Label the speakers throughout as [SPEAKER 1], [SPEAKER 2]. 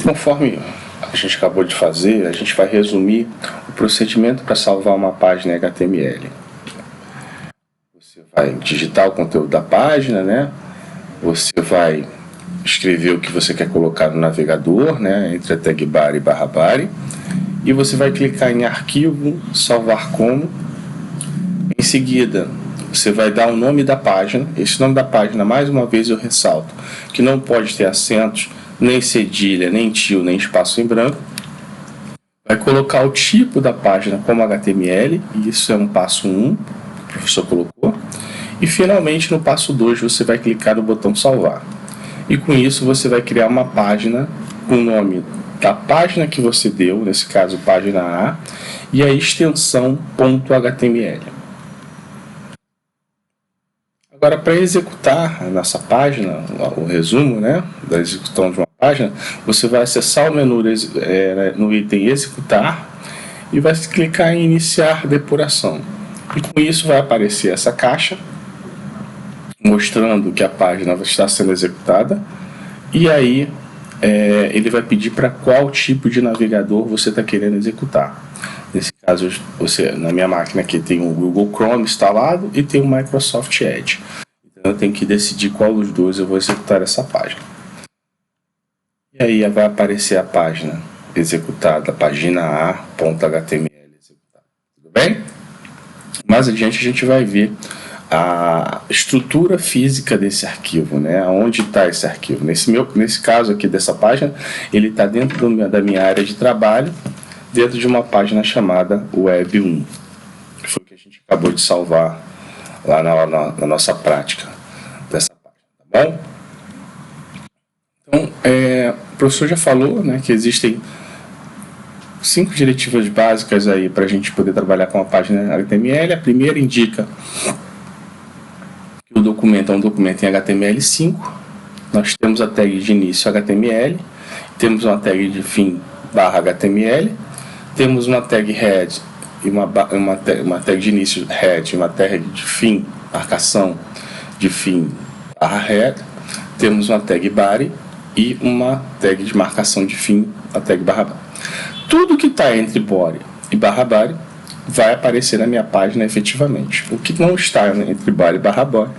[SPEAKER 1] Conforme a gente acabou de fazer, a gente vai resumir o procedimento para salvar uma página HTML. Você vai digitar o conteúdo da página, né? Você vai escrever o que você quer colocar no navegador, né? Entre a tag bar e barra bar. E você vai clicar em arquivo, salvar como. Em seguida, você vai dar o nome da página. Esse nome da página, mais uma vez eu ressalto, que não pode ter acentos, nem cedilha, nem tio, nem espaço em branco. Vai colocar o tipo da página como HTML, e isso é um passo 1, que o professor colocou. E finalmente, no passo 2, você vai clicar no botão salvar. E com isso, você vai criar uma página com o nome da página que você deu, nesse caso, página A, e a extensão .html. Agora, para executar a nossa página, o resumo, né, da execução de uma página, você vai acessar o menu no item executar e vai clicar em iniciar depuração. E com isso vai aparecer essa caixa mostrando que a página está sendo executada, e aí ele vai pedir para qual tipo de navegador você está querendo executar. Nesse caso, na minha máquina aqui tem o Google Chrome instalado e tem o Microsoft Edge. Então eu tenho que decidir qual dos dois eu vou executar essa página. E aí vai aparecer a página executada, página A.html executada. Tudo bem? Mais adiante a gente vai ver a estrutura física desse arquivo, né? Onde está esse arquivo. Nesse caso aqui dessa página, ele está dentro da minha área de trabalho, dentro de uma página chamada Web1, que foi o que a gente acabou de salvar lá na nossa prática dessa página, tá bom? Então, o professor já falou, né, que existem 5 diretivas básicas aí para a gente poder trabalhar com a página HTML. A primeira indica que o documento é um documento em HTML5. Nós temos a tag de início HTML, temos uma tag de fim /HTML, temos uma tag head e uma tag de início head, uma tag de fim, marcação de fim /head, temos uma tag body e uma tag de marcação de fim, a tag /body. Tudo que está entre body e /body vai aparecer na minha página efetivamente. O que não está entre body e /body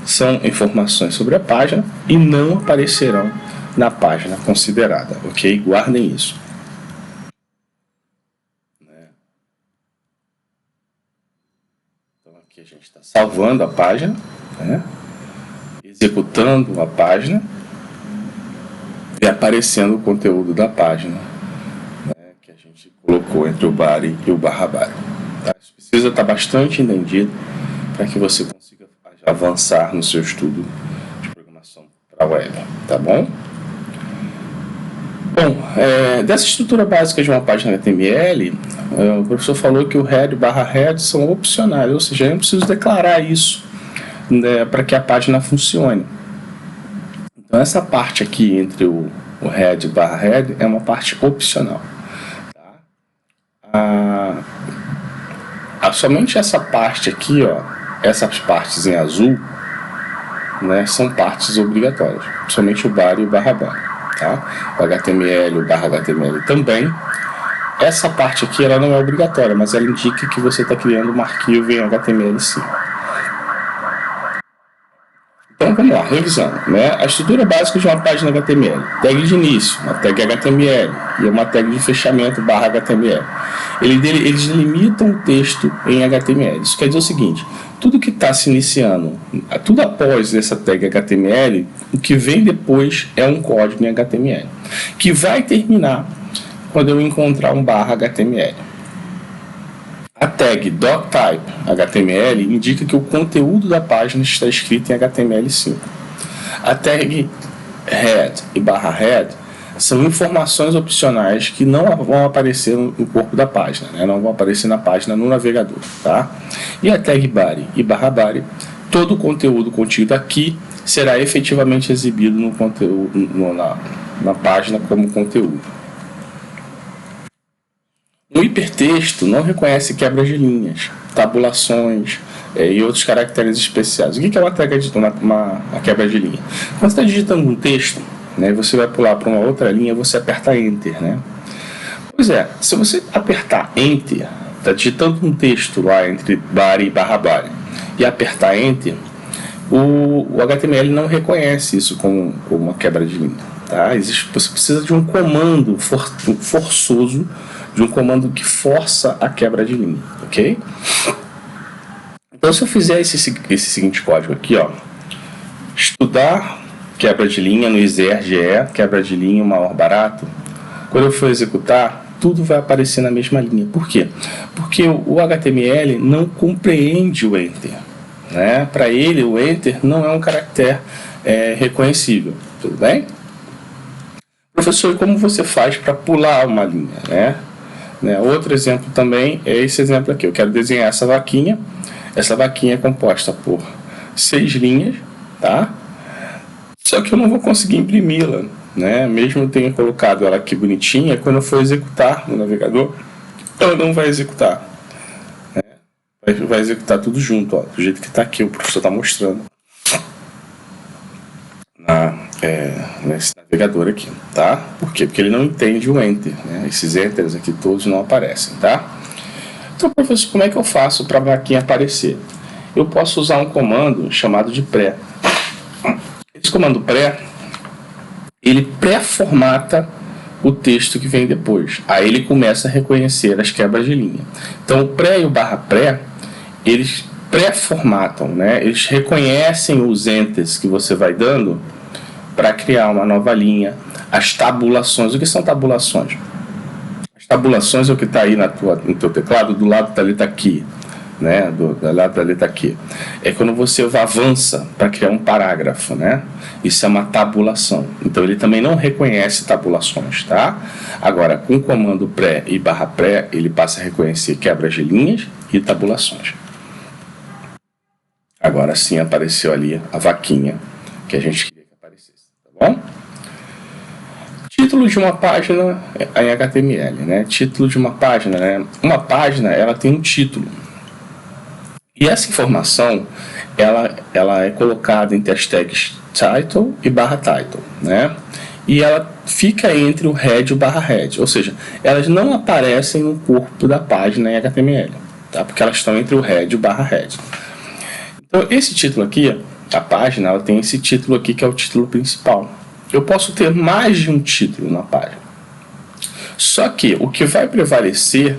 [SPEAKER 1] são informações sobre a página e não aparecerão na página considerada, ok? Guardem isso. Então aqui a gente está salvando a página, né? Executando a página e aparecendo o conteúdo da página, né, que a gente colocou entre o body e o /body. Tá? Isso precisa estar bastante entendido para que você consiga avançar no seu estudo de programação para a web, tá bom? Bom, dessa estrutura básica de uma página HTML, o professor falou que o head e /head são opcionais, ou seja, eu não preciso declarar isso, né, para que a página funcione. Então, essa parte aqui entre o head e /head é uma parte opcional. Tá? Somente essa parte aqui, ó, essas partes em azul, né, são partes obrigatórias. Somente o body e o /body. Tá? O HTML, o /HTML também. Essa parte aqui ela não é obrigatória, mas ela indica que você está criando um arquivo em HTML5. Então vamos lá, revisando, né? A estrutura básica de uma página HTML: tag de início, uma tag HTML e uma tag de fechamento /HTML. Eles delimitam o texto em HTML. Isso quer dizer o seguinte: tudo que está se iniciando, tudo após essa tag HTML, o que vem depois é um código em HTML, que vai terminar quando eu encontrar um /HTML. A tag doctype HTML indica que o conteúdo da página está escrito em HTML5. A tag head e /head são informações opcionais que não vão aparecer no corpo da página, né? Não vão aparecer na página no navegador. Tá? E a tag body e /body, todo o conteúdo contido aqui será efetivamente exibido no conteúdo, na página como conteúdo. O hipertexto não reconhece quebras de linhas, tabulações e outros caracteres especiais. O que é uma quebra de linha? Quando você está digitando um texto, né, e você vai pular para uma outra linha, você aperta Enter, né? Pois é, se você apertar Enter, está digitando um texto lá entre body e barra e apertar Enter, o HTML não reconhece isso como uma quebra de linha. Tá? Você precisa de um comando forçoso, de um comando que força a quebra de linha, ok? Então, se eu fizer esse seguinte código aqui, ó, estudar quebra de linha no exerge quebra de linha maior barato, quando eu for executar, tudo vai aparecer na mesma linha. Por quê? Porque o HTML não compreende o Enter. Né? Para ele, o Enter não é um caractere reconhecível. Tudo bem? Professor, como você faz para pular uma linha? Né? Outro exemplo também é esse exemplo aqui. Eu quero desenhar essa vaquinha. Essa vaquinha é composta por 6 linhas, tá? Só que eu não vou conseguir imprimi-la, né? Mesmo eu tenha colocado ela aqui bonitinha, quando eu for executar no navegador, ela não vai executar. Né? Vai executar tudo junto, ó, do jeito que está aqui, o professor está mostrando nesse navegador aqui, tá? Por quê? Porque ele não entende o Enter, né? Esses Enters aqui todos não aparecem, tá? Então, professor, como é que eu faço para a vaquinha aparecer? Eu posso usar um comando chamado de pré. Esse comando pré, ele pré-formata o texto que vem depois. Aí ele começa a reconhecer as quebras de linha. Então, o pré e o barra pré, eles pré-formatam, né? Eles reconhecem os enters que você vai dando para criar uma nova linha. As tabulações. O que são tabulações? As tabulações é o que está aí no teu teclado, do lado da letra aqui. Né, do lado da letra aqui. É quando você avança para criar um parágrafo, né? Isso é uma tabulação. Então ele também não reconhece tabulações, tá? Agora, com o comando pré e barra pré, ele passa a reconhecer quebras de linhas e tabulações. Agora sim apareceu ali a vaquinha que a gente queria que aparecesse, tá bom? Título de uma página em HTML, né? Título de uma página, né? Uma página, ela tem um título. E essa informação, ela é colocada entre as tags title e barra title, né? E ela fica entre o head e o barra head, ou seja, elas não aparecem no corpo da página em HTML, tá? Porque elas estão entre o head e o barra head. Então, esse título aqui, a página, ela tem esse título aqui que é o título principal. Eu posso ter mais de um título na página. Só que o que vai prevalecer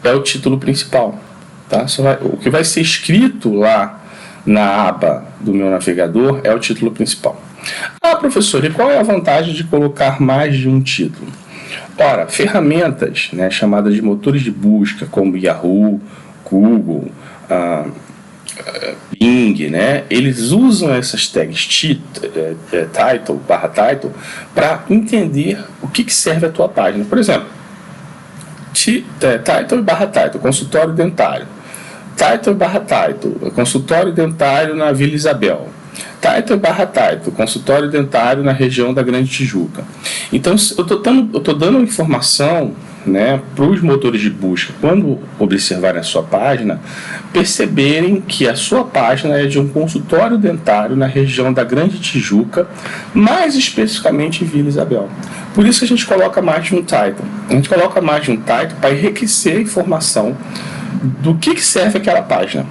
[SPEAKER 1] é o título principal. Tá? O que vai ser escrito lá na aba do meu navegador é o título principal. Ah, professor, e qual é a vantagem de colocar mais de um título? Ora, ferramentas, né, chamadas de motores de busca, como Yahoo, Google, Bing, né, eles usam essas tags title, barra title, para entender o que serve a tua página. Por exemplo, title e barra title, consultório dentário. Title e barra title, consultório dentário na Vila Isabel. Title e barra title, consultório dentário na região da Grande Tijuca. Então, eu estou dando informação, né, para os motores de busca, quando observarem a sua página, perceberem que a sua página é de um consultório dentário na região da Grande Tijuca, mais especificamente em Vila Isabel. Por isso que a gente coloca mais de um title. A gente coloca mais de um title para enriquecer a informação do que serve aquela página.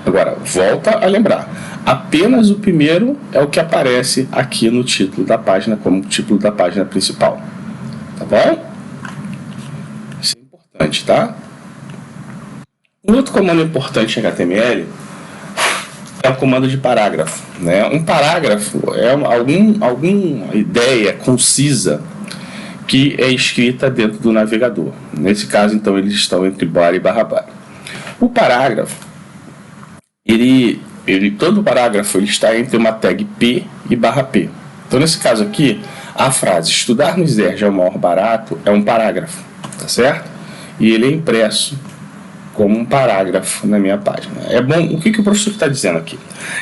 [SPEAKER 1] Agora, volta a lembrar, apenas o primeiro é o que aparece aqui no título da página como título da página principal. Tá bom? Isso é importante, tá? Um outro comando importante em HTML é o comando de parágrafo, né? Um parágrafo é alguma ideia concisa que é escrita dentro do navegador. Nesse caso, então, eles estão entre body e barra body. O parágrafo, todo parágrafo ele está entre uma tag P e barra P. Então, nesse caso aqui, a frase estudar no exerge é o maior barato é um parágrafo, tá certo? E ele é impresso como um parágrafo na minha página. É bom, o que o professor está dizendo aqui?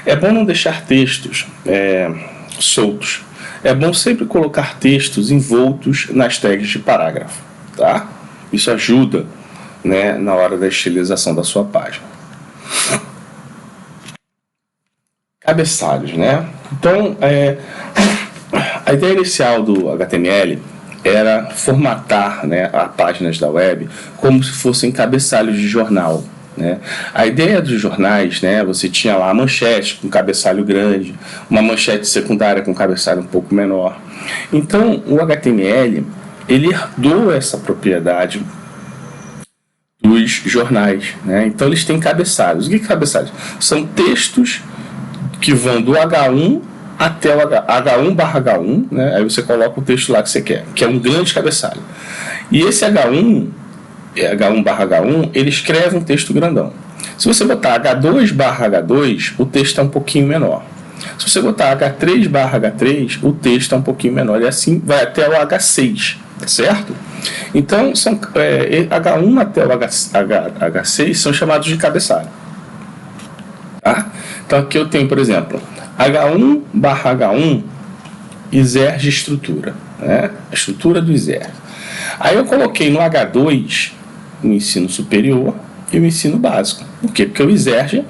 [SPEAKER 1] É bom não deixar textos soltos. É bom sempre colocar textos envoltos nas tags de parágrafo, tá? Isso ajuda, né, na hora da estilização da sua página. Cabeçalhos, né? Então, A ideia inicial do HTML era formatar, né, as páginas da web como se fossem cabeçalhos de jornal, né? A ideia dos jornais, né, você tinha lá a manchete com cabeçalho grande, uma manchete secundária com cabeçalho um pouco menor. Então, o HTML ele herdou essa propriedade dos jornais, né? Então, eles têm cabeçalhos. O que é cabeçalhos? São textos que vão do H1 até o H1/H1, né? Aí você coloca o texto lá que você quer, que é um grande cabeçalho. E esse H1/H1, ele escreve um texto grandão. Se você botar H2/H2, o texto é um pouquinho menor. Se você botar H3/H3, o texto é um pouquinho menor. E assim vai até o H6, tá certo? Então, H1 até o H6 são chamados de cabeçalho. Tá? Então, aqui eu tenho, por exemplo, H1/H1 exerge estrutura, né? A estrutura do exerge. Aí eu coloquei no H2 o ensino superior e o ensino básico. Por quê? Porque o exerge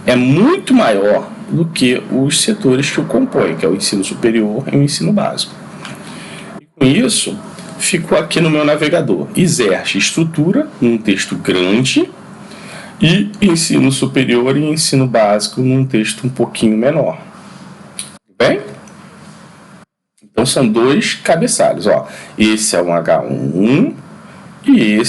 [SPEAKER 1] é muito maior do que os setores que o compõem, que é o ensino superior e o ensino básico. E com isso, ficou aqui no meu navegador. Exerge estrutura, num texto grande, e ensino superior e ensino básico num texto um pouquinho menor. Tudo bem? Então são dois cabeçalhos. Ó. Esse é um H1 e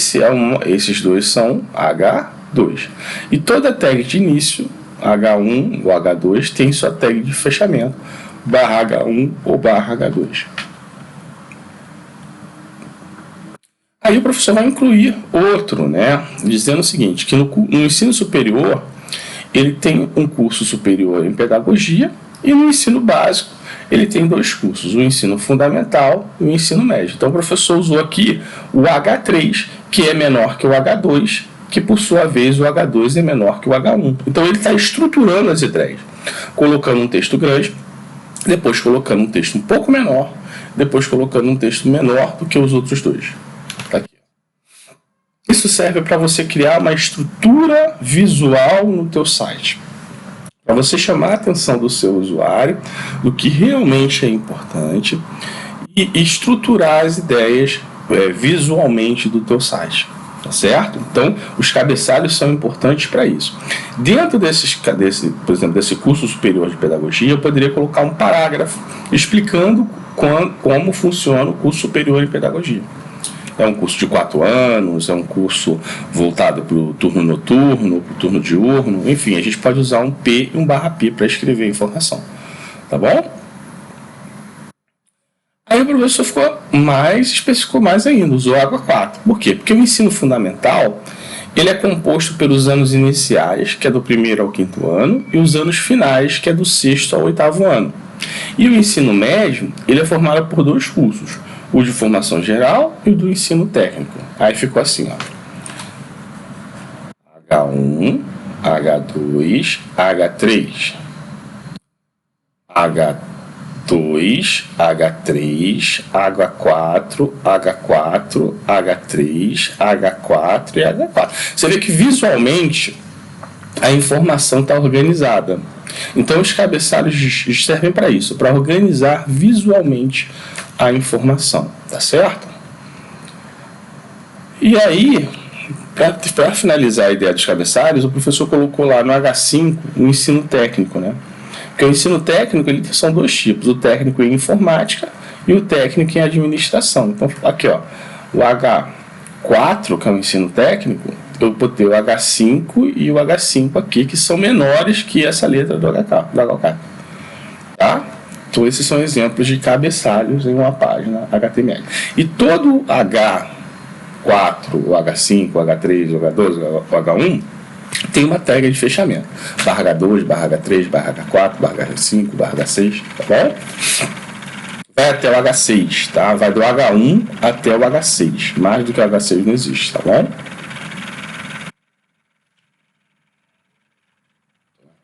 [SPEAKER 1] esses dois são H2. E toda tag de início, H1 ou H2, tem sua tag de fechamento, /H1 ou /H2. Aí o professor vai incluir outro, né, dizendo o seguinte, que no ensino superior ele tem um curso superior em pedagogia e no ensino básico ele tem dois cursos, o ensino fundamental e o ensino médio. Então o professor usou aqui o H3, que é menor que o H2, que por sua vez o H2 é menor que o H1. Então ele está estruturando as ideias, colocando um texto grande, depois colocando um texto um pouco menor, depois colocando um texto menor do que os outros dois. Tá aqui. Isso serve para você criar uma estrutura visual no teu site, para você chamar a atenção do seu usuário do que realmente é importante e estruturar as ideias visualmente do teu site, tá certo? Então, os cabeçalhos são importantes para isso. Dentro por exemplo, desse curso superior de pedagogia, eu poderia colocar um parágrafo explicando como funciona o curso superior em pedagogia. É um curso de 4 anos, é um curso voltado para o turno noturno, para o turno diurno, enfim, a gente pode usar um P e um /P para escrever a informação, tá bom? Aí o professor especificou mais ainda, usou H4. Por quê? Porque o ensino fundamental ele é composto pelos anos iniciais, que é do 1º ao 5º ano, e os anos finais, que é do 6º ao 8º ano. E o ensino médio ele é formado por dois cursos, o de formação geral e o do ensino técnico. Aí ficou assim, ó. H1, H2, H3. H2, H3, H4, H4, H3, H4 e H4. Você vê que visualmente a informação está organizada. Então os cabeçalhos servem para isso, para organizar visualmente a informação, tá certo? E aí, para finalizar a ideia dos cabeçalhos, o professor colocou lá no H5 o ensino técnico, né? Porque o ensino técnico ele são dois tipos, o técnico em informática e o técnico em administração. Então, aqui, ó, o H4, que é o ensino técnico, eu botei o H5 e o H5 aqui, que são menores que essa letra do HK, tá? Então, esses são exemplos de cabeçalhos em uma página HTML. E todo H4, o H5, o H3, o H2, o H1 tem uma tag de fechamento. /H2, /H3, /H4, /H5, /H6, tá bom? Vai até o H6, tá? Vai do H1 até o H6. Mais do que o H6 não existe, tá bom? A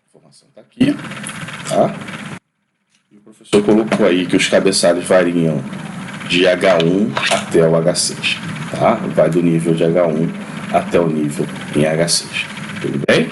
[SPEAKER 1] informação está aqui, tá? E o professor colocou aí que os cabeçalhos variam de H1 até o H6, tá? Vai do nível de H1 até o nível em H6. Tudo bem?